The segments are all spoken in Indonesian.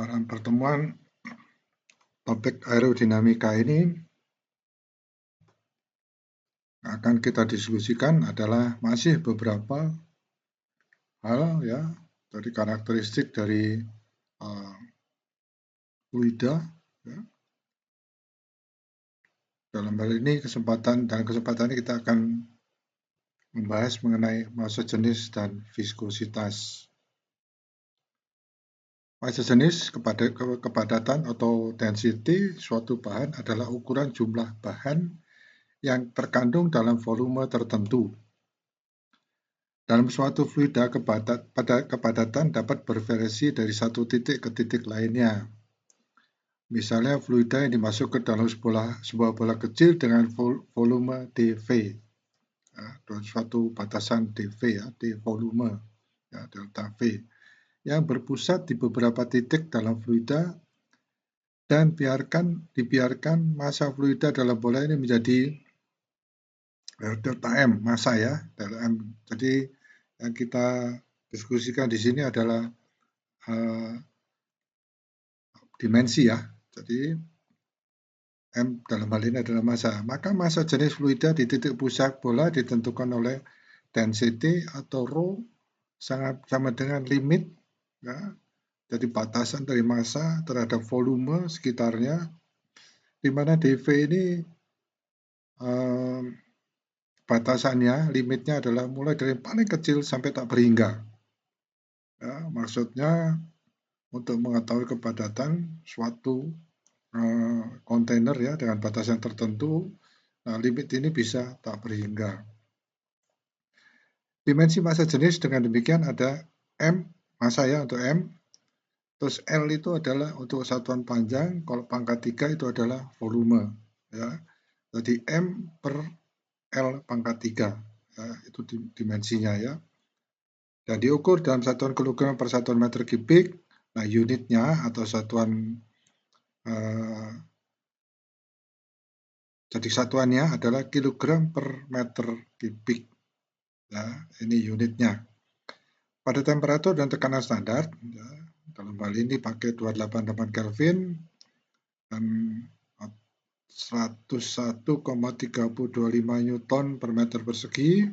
Dalam pertemuan topik aerodinamika ini akan kita diskusikan adalah masih beberapa hal ya dari karakteristik dari fluida ya. Dalam hal ini kesempatan ini kita akan membahas mengenai massa jenis dan viskositas. Massa jenis kepadatan atau density suatu bahan adalah ukuran jumlah bahan yang terkandung dalam volume tertentu. Dalam suatu fluida, kepadatan dapat bervariasi dari satu titik ke titik lainnya. Misalnya fluida yang dimasuk ke dalam sebuah bola kecil dengan volume dV, ya, dan suatu batasan dV ya, di volume ya, delta V, yang berpusat di beberapa titik dalam fluida dan dibiarkan massa fluida dalam bola ini menjadi delta M, massa ya, delta M. Jadi yang kita diskusikan di sini adalah dimensi ya. Jadi M dalam hal ini adalah massa. Maka massa jenis fluida di titik pusat bola ditentukan oleh density atau rho sama dengan limit ya. Jadi batasan dari massa terhadap volume sekitarnya, di mana dV ini batasannya, limitnya adalah mulai dari paling kecil sampai tak berhingga. Ya, maksudnya untuk mengetahui kepadatan suatu kontainer ya dengan batasan tertentu, limit ini bisa tak berhingga. Dimensi massa jenis dengan demikian ada M, massa ya untuk M, terus L itu adalah untuk satuan panjang, kalau pangkat 3 itu adalah volume ya. Jadi M per L pangkat 3 ya, itu dimensinya ya. Dan diukur dalam satuan kilogram per satuan meter kubik. Nah, unitnya atau satuan jadi satuannya adalah kilogram per meter kubik. Ya, ini unitnya. Pada temperatur dan tekanan standar, ya, dalam hal ini pakai 288 Kelvin dan 101,325 Newton per meter persegi.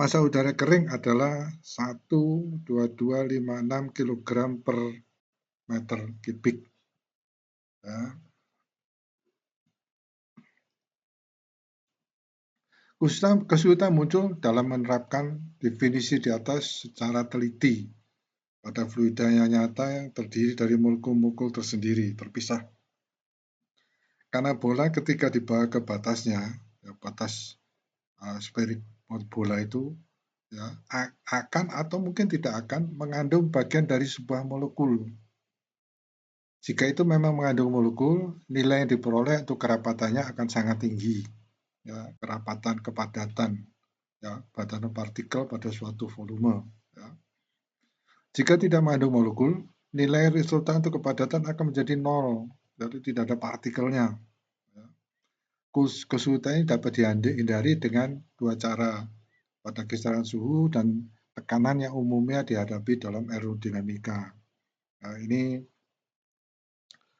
Massa udara kering adalah 12256 kg per meter kubik. Ya. Kesulitan muncul dalam menerapkan definisi di atas secara teliti pada fluida yang nyata yang terdiri dari molekul-molekul tersendiri, terpisah. Karena bola ketika dibawa ke batasnya, ya, batas sferik bola itu ya, akan atau mungkin tidak akan mengandung bagian dari sebuah molekul. Jika itu memang mengandung molekul, nilai yang diperoleh untuk kerapatannya akan sangat tinggi. Ya, kerapatan kepadatan ya, padatan partikel pada suatu volume ya. Jika tidak mengandung molekul, nilai resultan untuk kepadatan akan menjadi 0, jadi tidak ada partikelnya ya. Kesulitan ini dapat dihindari dengan dua cara, pada kisaran suhu dan tekanan yang umumnya dihadapi dalam aerodinamika. Nah, ini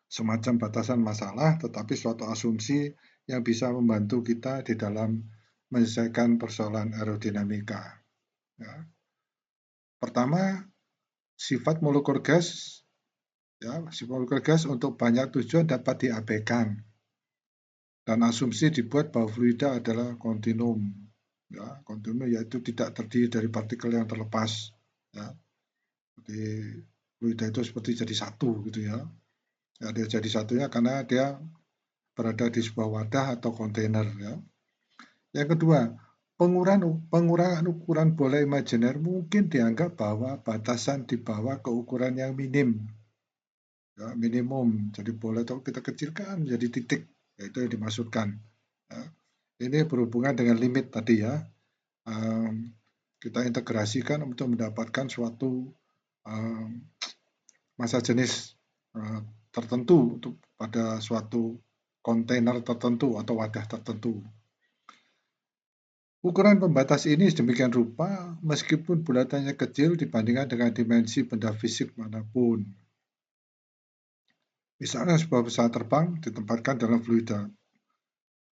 semacam batasan masalah, tetapi suatu asumsi yang bisa membantu kita di dalam menyelesaikan persoalan aerodinamika. Ya. Pertama, sifat molekul gas, ya, sifat molekul gas untuk banyak tujuan dapat diabaikan, dan asumsi dibuat bahwa fluida adalah kontinum. Ya, kontinum yaitu tidak terdiri dari partikel yang terlepas. Ya. Jadi fluida itu seperti jadi satu gitu ya. Ya, dia jadi satunya karena dia berada di sebuah wadah atau kontainer ya. Yang kedua, pengurangan ukuran bola imajiner mungkin dianggap bahwa batasan di bawah ke ukuran yang minim. Ya, minimum. Jadi bola itu kita kecilkan menjadi titik, yaitu yang dimaksudkan. Ya. Ini berhubungan dengan limit tadi ya. Kita integrasikan untuk mendapatkan suatu massa jenis tertentu untuk pada suatu kontainer tertentu atau wadah tertentu. Ukuran pembatas ini sedemikian rupa meskipun bulatannya kecil dibandingkan dengan dimensi benda fisik manapun. Misalnya sebuah pesawat terbang ditempatkan dalam fluida.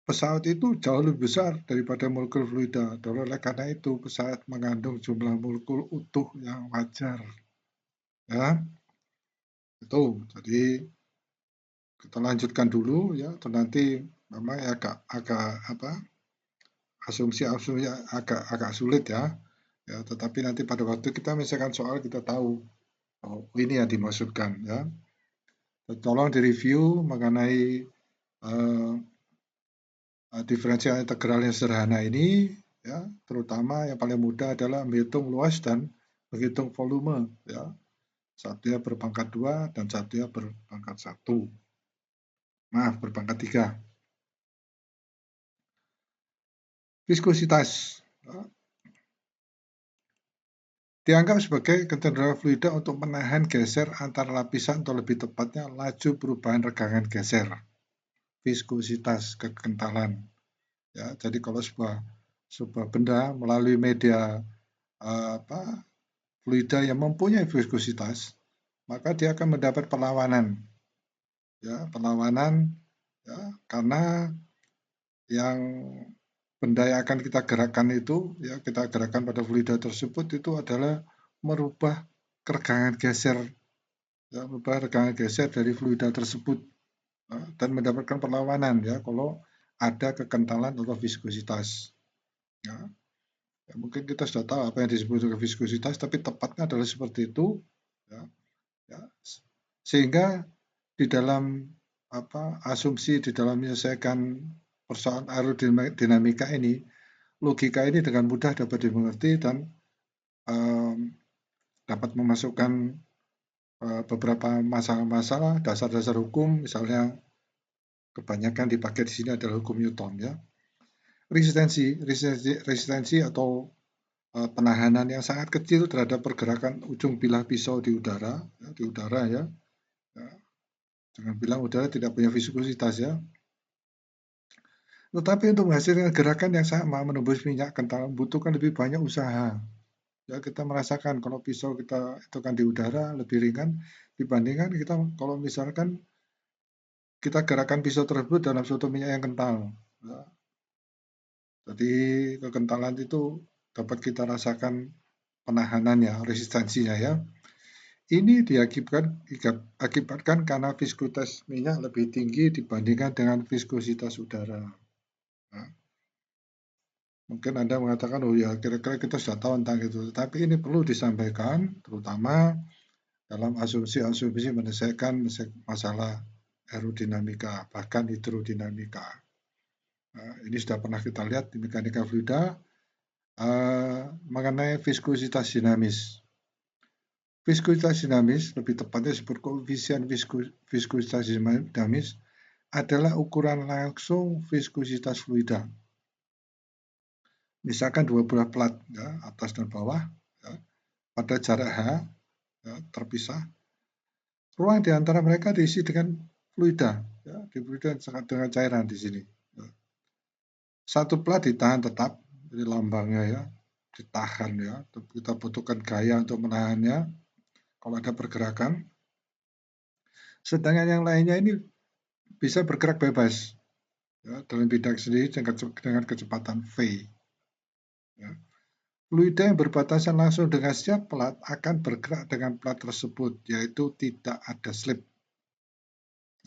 Pesawat itu jauh lebih besar daripada molekul fluida, dan oleh karena itu pesawat mengandung jumlah molekul utuh yang wajar. Ya, itu. Jadi kita lanjutkan dulu ya, atau nanti memang agak apa asumsi-asumsi agak sulit ya. Ya, tetapi nanti pada waktu kita misalkan soal kita tahu oh ini yang dimaksudkan ya. Tolong direview mengenai uh, diferensial integral yang sederhana ini ya, terutama yang paling mudah adalah menghitung luas dan menghitung volume ya. Satunya berpangkat 2 dan satunya berpangkat 1. Maaf, berpangkat 3. Viskositas ya, dianggap sebagai kecenderungan fluida untuk menahan geser antar lapisan atau lebih tepatnya laju perubahan regangan geser. Viskositas, kekentalan. Ya, jadi kalau sebuah benda melalui media fluida yang mempunyai viskositas, maka dia akan mendapat perlawanan. Ya, perlawanan ya, karena yang benda yang akan kita gerakkan itu, ya kita gerakkan pada fluida tersebut itu adalah merubah keregangan geser, ya, merubah regangan geser dari fluida tersebut ya, dan mendapatkan perlawanan ya kalau ada kekentalan atau viskositas. Ya. Ya, mungkin kita sudah tahu apa yang disebut dengan viskositas, tapi tepatnya adalah seperti itu. Ya, ya. Sehingga di dalam asumsi di dalam menyelesaikan persoalan aerodinamika ini, logika ini dengan mudah dapat dimengerti dan dapat memasukkan beberapa masalah-masalah dasar-dasar hukum, misalnya kebanyakan dipakai di sini adalah hukum Newton ya. Resistensi atau penahanan yang sangat kecil terhadap pergerakan ujung bilah pisau di udara ya. Jangan bilang udara tidak punya viskositas ya. Tetapi untuk menghasilkan gerakan yang sama menembus minyak kental membutuhkan lebih banyak usaha. Ya, kita merasakan kalau pisau kita itu kan di udara lebih ringan dibandingkan kita kalau misalkan kita gerakan pisau tersebut dalam suatu minyak yang kental. Ya. Jadi kekentalan itu dapat kita rasakan penahanannya, resistensinya ya. Ini diakibatkan karena viskositas minyak lebih tinggi dibandingkan dengan viskositas udara. Nah, mungkin Anda mengatakan, oh ya kira-kira kita sudah tahu tentang itu. Tapi ini perlu disampaikan, terutama dalam asumsi-asumsi menyelesaikan masalah aerodinamika, bahkan hidrodinamika. Nah, ini sudah pernah kita lihat di mekanika fluida mengenai viskositas dinamis. Viskositas dinamis, lebih tepatnya disebut koefisien viskositas dinamis, adalah ukuran langsung viskositas fluida. Misalkan dua buah plat, ya, atas dan bawah, ya, pada jarak h ya, terpisah. Ruang di antara mereka diisi dengan fluida, ya, dengan cairan di sini. Ya. Satu plat ditahan tetap, jadi lambangnya ya, ditahan ya. Kita butuhkan gaya untuk menahannya kalau ada pergerakan. Sedangkan yang lainnya ini bisa bergerak bebas ya, dalam bidang sendiri dengan kecepatan v. Ya. Fluida yang berbatasan langsung dengan setiap plat akan bergerak dengan plat tersebut, yaitu tidak ada slip.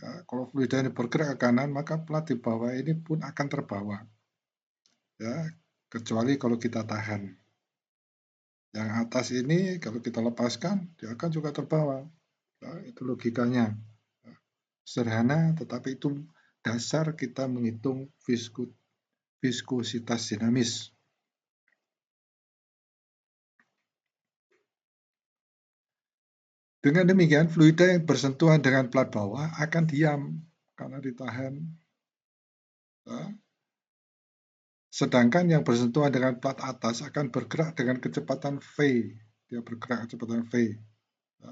Ya, kalau fluida ini bergerak ke kanan, maka plat di bawah ini pun akan terbawa. Ya, kecuali kalau kita tahan. Yang atas ini kalau kita lepaskan, dia akan juga terbawa. Ya, itu logikanya. Ya, sederhana, tetapi itu dasar kita menghitung viskositas dinamis. Dengan demikian, fluida yang bersentuhan dengan plat bawah akan diam karena ditahan. Ya. Sedangkan yang bersentuhan dengan plat atas akan bergerak dengan kecepatan v. Dia bergerak kecepatan v. Ya.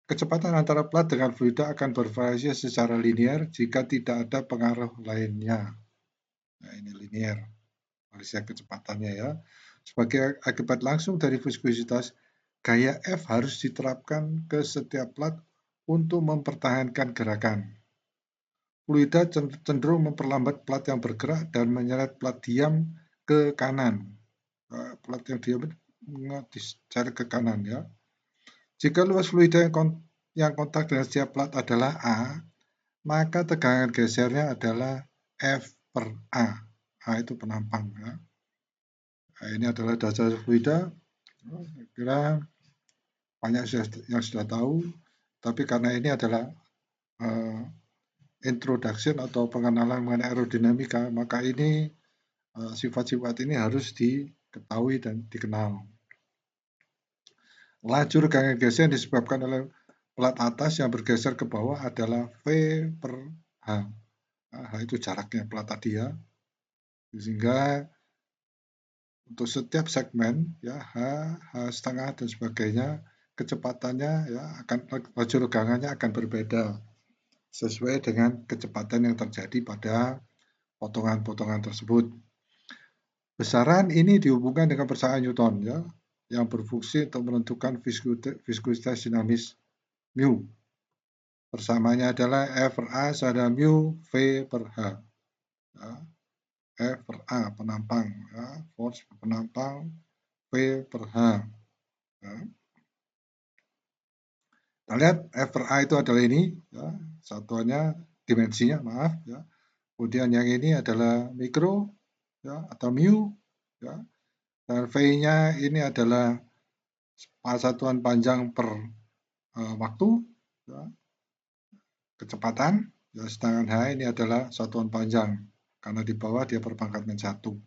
Kecepatan antara plat dengan fluida akan bervariasi secara linear jika tidak ada pengaruh lainnya. Nah, ini linear, variasi kecepatannya ya. Sebagai akibat langsung dari viskositas, gaya F harus diterapkan ke setiap plat untuk mempertahankan gerakan. Fluida cenderung memperlambat plat yang bergerak dan menyeret plat diam ke kanan. Plat yang diam diseret ke kanan ya. Jika luas fluida yang kontak dengan setiap plat adalah A, maka tegangan gesernya adalah F per A. A itu penampang ya. Nah, ini adalah dasar fluida. Saya kira banyak yang sudah tahu, tapi karena ini adalah introduction atau pengenalan mengenai aerodinamika, maka ini sifat-sifat ini harus diketahui dan dikenal. Lajur gaya geser yang disebabkan oleh plat atas yang bergeser ke bawah adalah V per H. Nah, H itu jaraknya plat tadi ya. Sehingga untuk setiap segmen ya H, H setengah dan sebagainya, kecepatannya ya akan lajur gangannya akan berbeda sesuai dengan kecepatan yang terjadi pada potongan-potongan tersebut. Besaran ini dihubungkan dengan persamaan Newton ya, yang berfungsi untuk menentukan viskositas dinamis mu. Persamaannya adalah F per A sama mu V per H. Ya. F per A penampang, ya. Force penampang V per H. Ya. Kita lihat F per A itu adalah ini, ya. Satuannya dimensinya, maaf. Ya. Kemudian yang ini adalah mikro, ya, atau mu, ya. Dan V-nya ini adalah satuan panjang per waktu, ya. Kecepatan, ya, sedangkan H ini adalah satuan panjang, karena di bawah dia berpangkat min 1.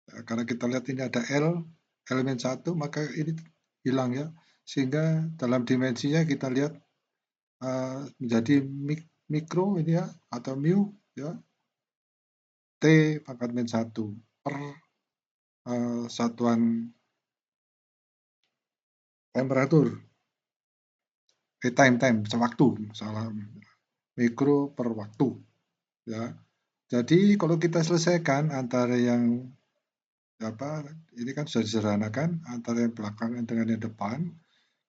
Ya, karena kita lihat ini ada L, elemen 1, maka ini hilang ya. Sehingga dalam dimensinya kita lihat menjadi mikro ini ya, atau mu ya, T pangkat min 1 per satuan temperatur. Time, sewaktu, salah, mikro per waktu. Ya. Jadi kalau kita selesaikan antara yang ini kan sudah disederhanakan antara yang belakang dengan yang depan,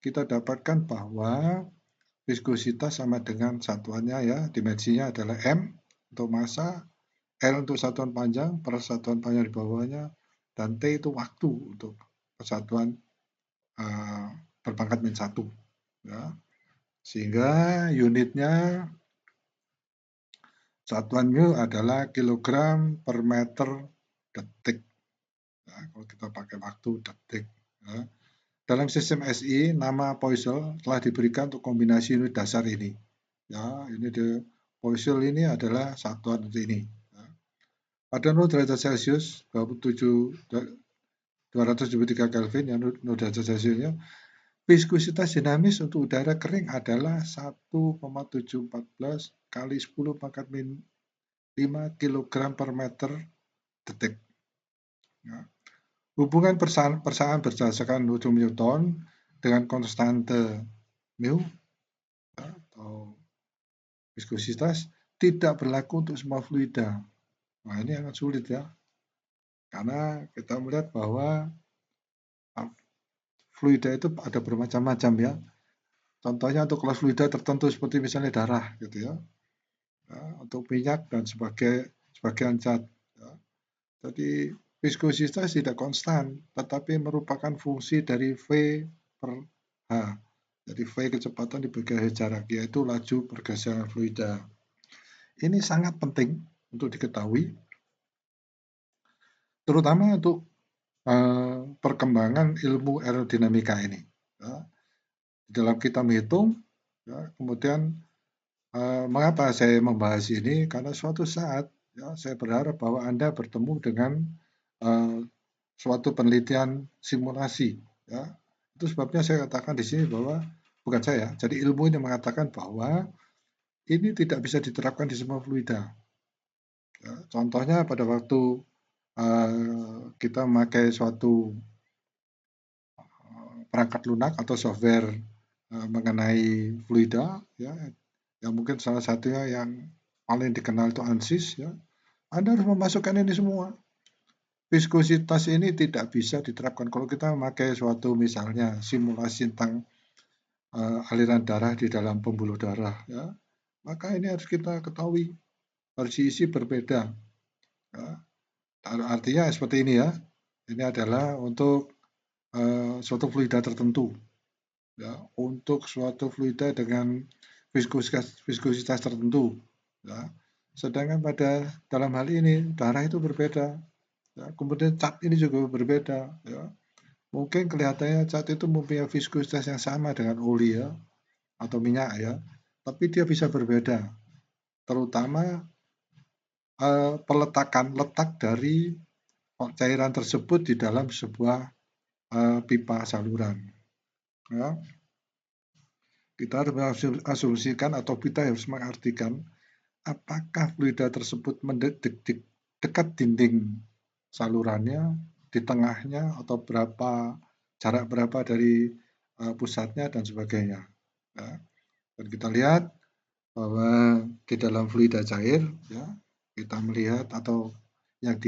kita dapatkan bahwa viskositas sama dengan satuannya ya, dimensinya adalah M untuk massa, L untuk satuan panjang per satuan panjang di bawahnya, dan T itu waktu untuk kesatuan berpangkat min 1. Ya. Sehingga unitnya satuan mu adalah kilogram per meter detik. Ya, kalau kita pakai waktu detik. Ya. Dalam sistem SI, nama Poiseuille telah diberikan untuk kombinasi unit dasar ini. Ya, ini Poiseuille ini adalah satuan ini. Ya. Pada 0 derajat Celcius, 273 Kelvin, yang 0 derajat Celciusnya, viskositas dinamis untuk udara kering adalah 1,714 kali 10 pangkat min 5 kg per meter detik. Ya. Hubungan persamaan berdasarkan Newton dengan konstante mu atau viskositas tidak berlaku untuk semua fluida. Nah, ini sangat sulit ya. Karena kita melihat bahwa fluida itu ada bermacam-macam ya. Contohnya untuk kelas fluida tertentu seperti misalnya darah gitu ya. Ya, untuk minyak dan sebagian zat. Ya. Jadi viskositas tidak konstan, tetapi merupakan fungsi dari V per H. Jadi V kecepatan dibagi jarak, yaitu laju pergeseran fluida. Ini sangat penting untuk diketahui, terutama untuk perkembangan ilmu aerodinamika ini. Ya. Dalam kita menghitung, ya, kemudian mengapa saya membahas ini? Karena suatu saat ya, saya berharap bahwa Anda bertemu dengan suatu penelitian simulasi. Ya. Itu sebabnya saya katakan di sini bahwa bukan saya, jadi ilmu ini mengatakan bahwa ini tidak bisa diterapkan di semua fluida. Ya, contohnya pada waktu kita memakai suatu perangkat lunak atau software mengenai fluida, ya, yang mungkin salah satunya yang paling dikenal itu ANSYS, ya. Anda harus memasukkan ini semua. Viskositas ini tidak bisa diterapkan kalau kita memakai suatu misalnya simulasi tentang aliran darah di dalam pembuluh darah, ya. Maka ini harus kita ketahui, harus diisi berbeda. Ya. Artinya seperti ini ya. Ini adalah untuk suatu fluida tertentu, ya, untuk suatu fluida dengan viskositas tertentu, ya. Sedangkan pada dalam hal ini darah itu berbeda, ya. Kemudian cat ini juga berbeda, ya. Mungkin kelihatannya cat itu mempunyai viskositas yang sama dengan oli, ya, atau minyak, ya, tapi dia bisa berbeda, terutama letak dari cairan tersebut di dalam sebuah pipa saluran, ya. Kita harus mengasumsikan atau kita harus mengartikan apakah fluida tersebut dekat dinding salurannya, di tengahnya, atau jarak berapa dari pusatnya dan sebagainya. Ya. Dan kita lihat bahwa di dalam fluida cair, ya, kita melihat atau yang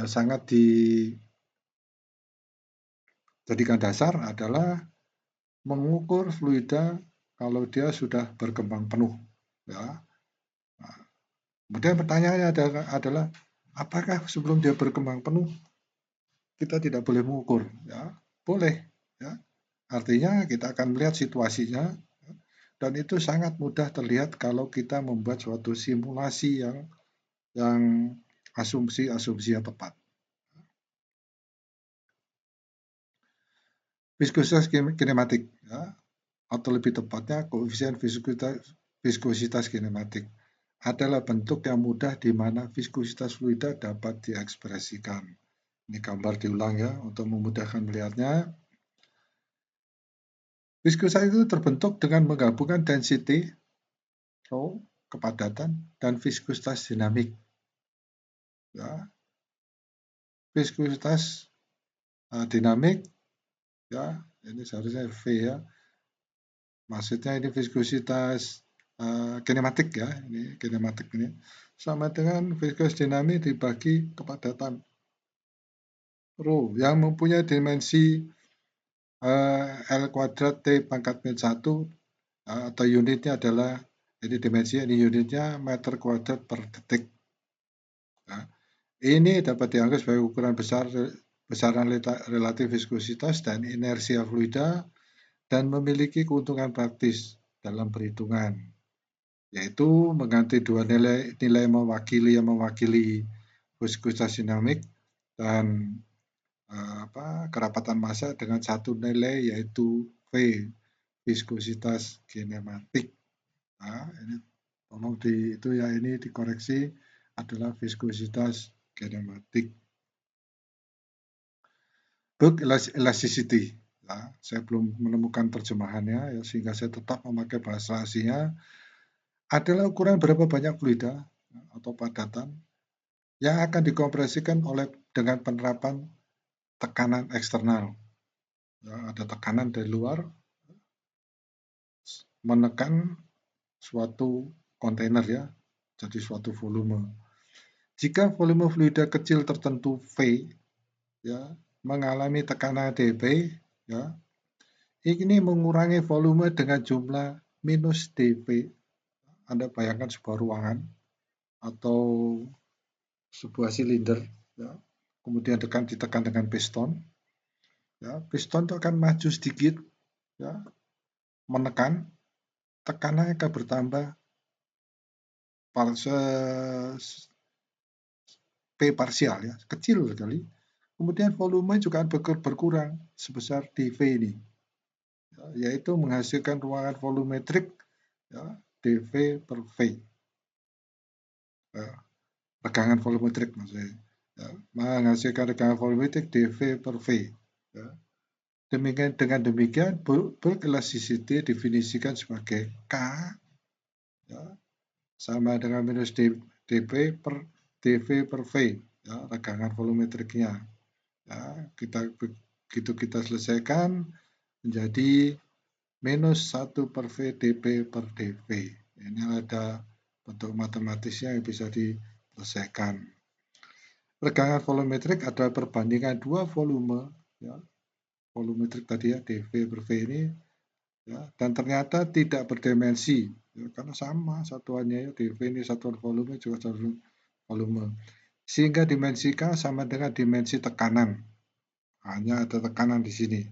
sangat dijadikan dasar adalah mengukur fluida kalau dia sudah berkembang penuh, ya. Nah, kemudian pertanyaannya adalah apakah sebelum dia berkembang penuh kita tidak boleh mengukur? Ya, boleh, ya. Artinya kita akan melihat situasinya, ya, dan itu sangat mudah terlihat kalau kita membuat suatu simulasi yang asumsi-asumsi yang tepat. Viskositas kinematik, ya, atau lebih tepatnya koefisien viskositas kinematik adalah bentuk yang mudah di mana viskositas fluida dapat diekspresikan. Ini gambar diulang ya untuk memudahkan melihatnya. Viskositas itu terbentuk dengan menggabungkan density, rho, kepadatan, dan viskositas dinamik. Ya. Viskositas dinamik, ya, ini seharusnya V ya. Maksudnya ini viskositas kinematik ya, ini kinematik ini sama dengan viskositas dinamik dibagi kepadatan rho yang mempunyai dimensi L kuadrat T pangkat min 1 atau unitnya adalah ini dimensi, ini unitnya meter kuadrat per detik. Nah, ini dapat dianggap sebagai ukuran besaran relatif viskositas dan inersia fluida dan memiliki keuntungan praktis dalam perhitungan, yaitu mengganti dua nilai yang mewakili viskositas dinamik dan kerapatan massa dengan satu nilai yaitu V, viskositas kinematik. Nah, ini tolong itu ya, ini dikoreksi adalah viskositas kinematik. Bulk elasticity. Nah, saya belum menemukan terjemahannya ya, sehingga saya tetap memakai bahasa aslinya. Adalah ukuran berapa banyak fluida atau padatan yang akan dikompresikan dengan penerapan tekanan eksternal. Ya, ada tekanan dari luar menekan suatu kontainer ya, jadi suatu volume. Jika volume fluida kecil tertentu V ya mengalami tekanan dP ya, ini mengurangi volume dengan jumlah minus dV. Anda bayangkan sebuah ruangan atau sebuah silinder ya, kemudian ditekan dengan piston ya, piston itu akan maju sedikit ya, menekan, tekanannya akan bertambah P parsial ya, kecil sekali. Kemudian volume juga berkurang sebesar dV ini, ya, yaitu menghasilkan ruangan volumetrik ya, dV per V. Ya, regangan volumetrik maksudnya. Ya, menghasilkan regangan volumetrik dV per V. Ya. Dengan demikian, bulk elasticity definisikan sebagai K ya, sama dengan minus dP per dV per V, ya, regangan volumetriknya. Ya, kita selesaikan menjadi minus 1 per V dP per dV. Ini ada bentuk matematisnya yang bisa diselesaikan. Regangan volumetrik adalah perbandingan dua volume, ya, volumetrik tadi ya, dV per V ini, ya, dan ternyata tidak berdimensi, ya, karena sama satuannya ya, dV ini satuan volume juga satuan volume. Sehingga dimensi K sama dengan dimensi tekanan. Hanya ada tekanan di sini.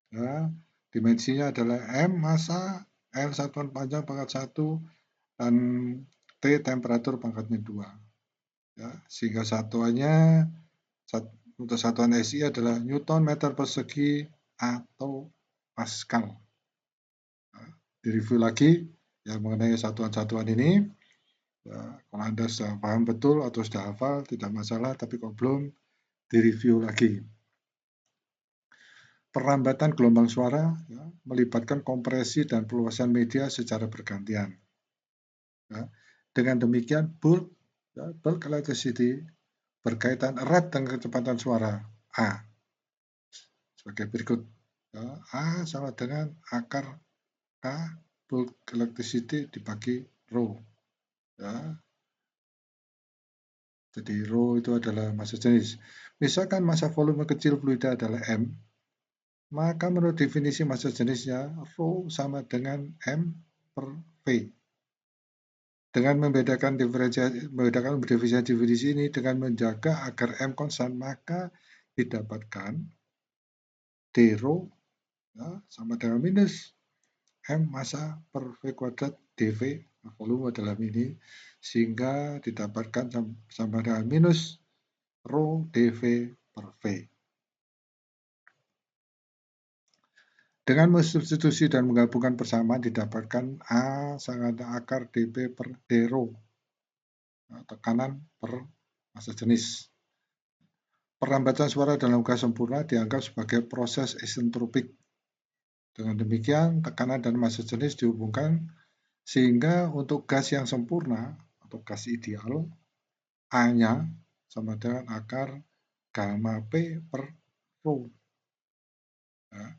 Ya, dimensinya adalah M massa, L satuan panjang pangkat 1, dan T temperatur pangkatnya 2. Ya, sehingga satuannya untuk satuan SI adalah Newton meter persegi atau Pascal. Nah, direview lagi yang mengenai satuan-satuan ini. Ya, kalau Anda sudah paham betul atau sudah hafal tidak masalah, tapi kalau belum direview lagi. Perlambatan gelombang suara ya, melibatkan kompresi dan peluasan media secara bergantian. Ya. Dengan demikian, bulk electricity berkaitan erat dengan kecepatan suara A. Sebagai berikut, ya, A sama dengan akar K bulk electricity dibagi rho. Ya. Jadi rho itu adalah massa jenis. Misalkan massa volume kecil fluida adalah M, maka menurut definisi massa jenisnya, rho sama dengan M per V. Dengan membedakan definisi ini dengan menjaga agar M konstan, maka didapatkan D rho ya, sama dengan minus M massa per V kuadrat dV, volume dalam ini, sehingga didapatkan sama dengan minus rho dV per V. Dengan mensubstitusi dan menggabungkan persamaan didapatkan A sama dengan akar dP per d rho, tekanan per massa jenis. Perlambatan suara dalam gas sempurna dianggap sebagai proses isentropik. Dengan demikian, tekanan dan massa jenis dihubungkan sehingga untuk gas yang sempurna atau gas ideal, A-nya sama dengan akar gamma P per rho. Ya,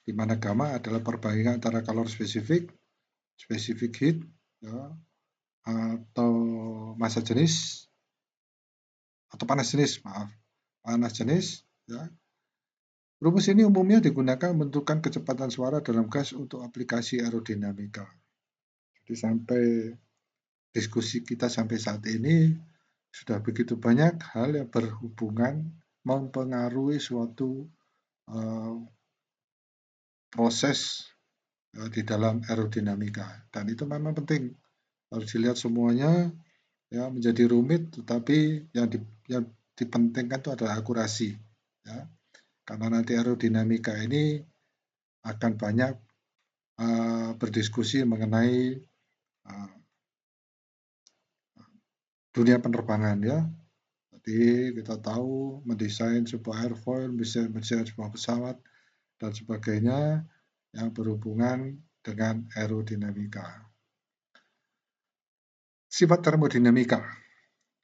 di mana gamma adalah perbandingan antara kalor spesifik heat, ya, atau massa jenis, atau panas jenis, ya. Rumus ini umumnya digunakan menentukan kecepatan suara dalam gas untuk aplikasi aerodinamika. Jadi sampai diskusi kita sampai saat ini sudah begitu banyak hal yang berhubungan mempengaruhi suatu proses di dalam aerodinamika, dan itu memang penting harus dilihat semuanya ya, menjadi rumit, tetapi yang dipentingkan itu adalah akurasi ya, karena nanti aerodinamika ini akan banyak berdiskusi mengenai dunia penerbangan ya. Jadi kita tahu mendesain sebuah airfoil, mendesain sebuah pesawat dan sebagainya yang berhubungan dengan aerodinamika. Sifat termodinamika,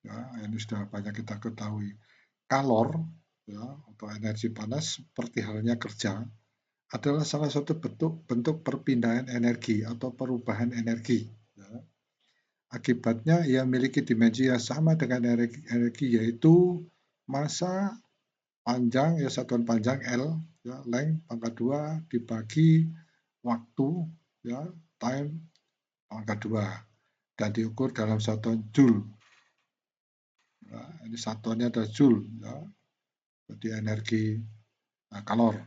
ya, ini sudah banyak kita ketahui. Kalor, ya, atau energi panas, seperti halnya kerja, adalah salah satu bentuk perpindahan energi atau perubahan energi. Ya. Akibatnya ia memiliki dimensi yang sama dengan energi, yaitu massa panjang, ya, satuan panjang L, ya, length pangkat 2 dibagi waktu, ya, time pangkat 2, dan diukur dalam satuan joule. Ya, ini satuannya adalah joule, ya, jadi energi kalor.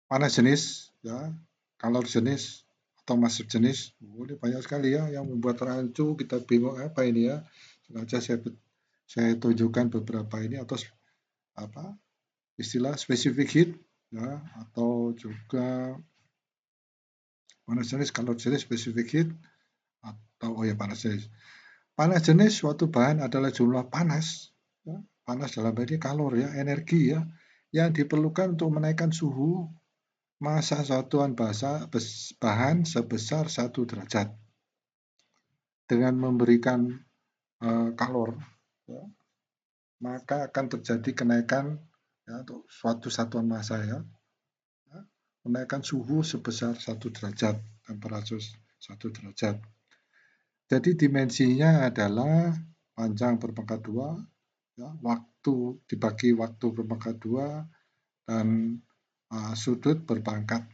Panas jenis, ya, kalor jenis atau massa jenis, ini banyak sekali ya yang membuat rancu, kita bingung apa ini ya. Sengaja saya tunjukkan beberapa ini, atau apa istilah specific heat ya, atau juga panas jenis, kalor jenis, specific heat, atau panas jenis. Panas jenis suatu bahan adalah jumlah panas, ya, panas dalam arti kalor ya, energi ya, yang diperlukan untuk menaikkan suhu massa satuan bahan sebesar 1 derajat. Dengan memberikan kalor, ya, maka akan terjadi kenaikan ya, untuk suatu satuan massa ya. menaikkan suhu sebesar 1 derajat, temperatur 1 derajat. Jadi dimensinya adalah panjang berpangkat 2, ya, waktu dibagi waktu berpangkat 2, dan sudut berpangkat,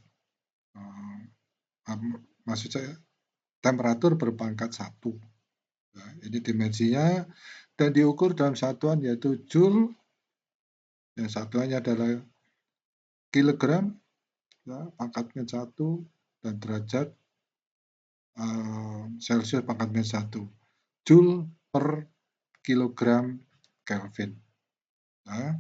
maksud saya temperatur berpangkat 1. Nah, ini dimensinya dan diukur dalam satuan yaitu Joule, yang satuannya adalah kilogram, ya, pangkat min 1, dan derajat Celcius pangkat min 1. Joule per kilogram Kelvin. Nah,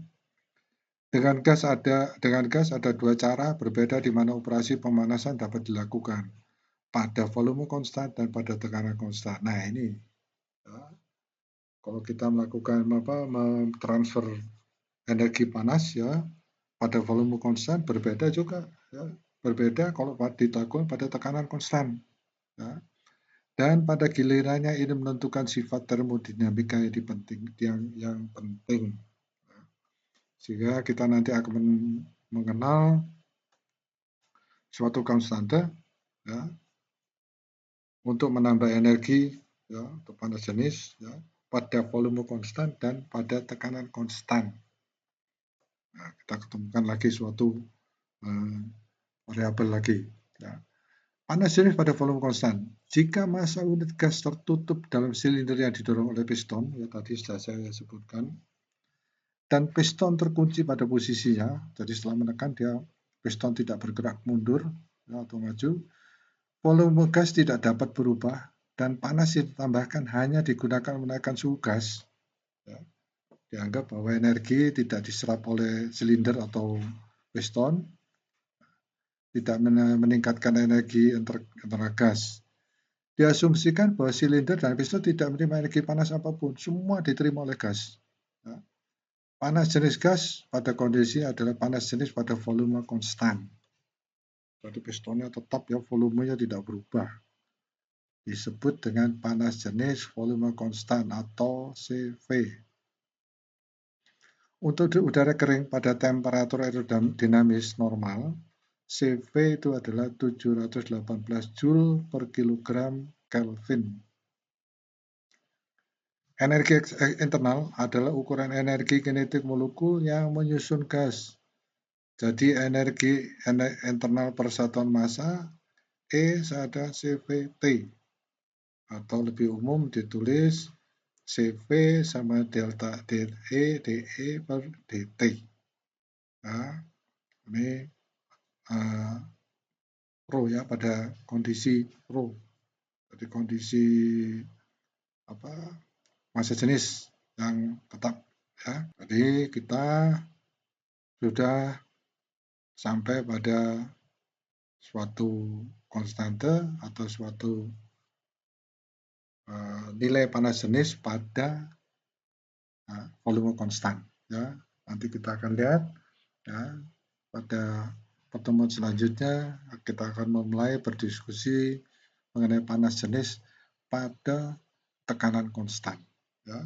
dengan gas ada 2 cara berbeda di mana operasi pemanasan dapat dilakukan, pada volume konstan dan pada tekanan konstan. Nah, ini ya, kalau kita melakukan transfer energi panas ya pada volume konstan berbeda juga ya. Berbeda kalau dilakukan pada tekanan konstan. Ya. Dan pada gilirannya ini menentukan sifat termodinamika yang penting. Sehingga kita nanti akan mengenal suatu konstanta ya, untuk menambah energi ya, untuk panas jenis ya, pada volume konstan dan pada tekanan konstan. Nah, kita ketemukan lagi suatu variabel lagi. Ya. Panas jenis pada volume konstan. Jika massa unit gas tertutup dalam silinder yang didorong oleh piston, ya tadi sudah saya sebutkan, dan piston terkunci pada posisinya, jadi setelah menekan piston tidak bergerak mundur ya, atau maju, volume gas tidak dapat berubah, dan panas yang ditambahkan hanya digunakan menaikkan suhu gas. Ya. Dianggap bahwa energi tidak diserap oleh silinder atau piston, tidak meningkatkan energi antara gas. Diasumsikan bahwa silinder dan piston tidak menerima energi panas apapun, semua diterima oleh gas. Ya. Panas jenis gas pada kondisi adalah panas jenis pada volume konstan. Jadi pistonnya tetap ya, volumenya tidak berubah. Disebut dengan panas jenis volume konstan atau CV. Untuk udara kering pada temperatur aerodinamis normal, CV itu adalah 718 Joule per kilogram Kelvin. Energi internal adalah ukuran energi kinetik molekul yang menyusun gas. Jadi energi internal persatuan massa E sama CVT, atau lebih umum ditulis CV sama delta DE per DT. Nah, ini rho ya, pada kondisi rho. Jadi kondisi massa jenis yang tetap ya. Jadi kita sudah sampai pada suatu konstante atau suatu nilai panas jenis pada volume konstan ya. Nanti kita akan lihat ya, pada pertemuan selanjutnya kita akan memulai berdiskusi mengenai panas jenis pada tekanan konstan ya.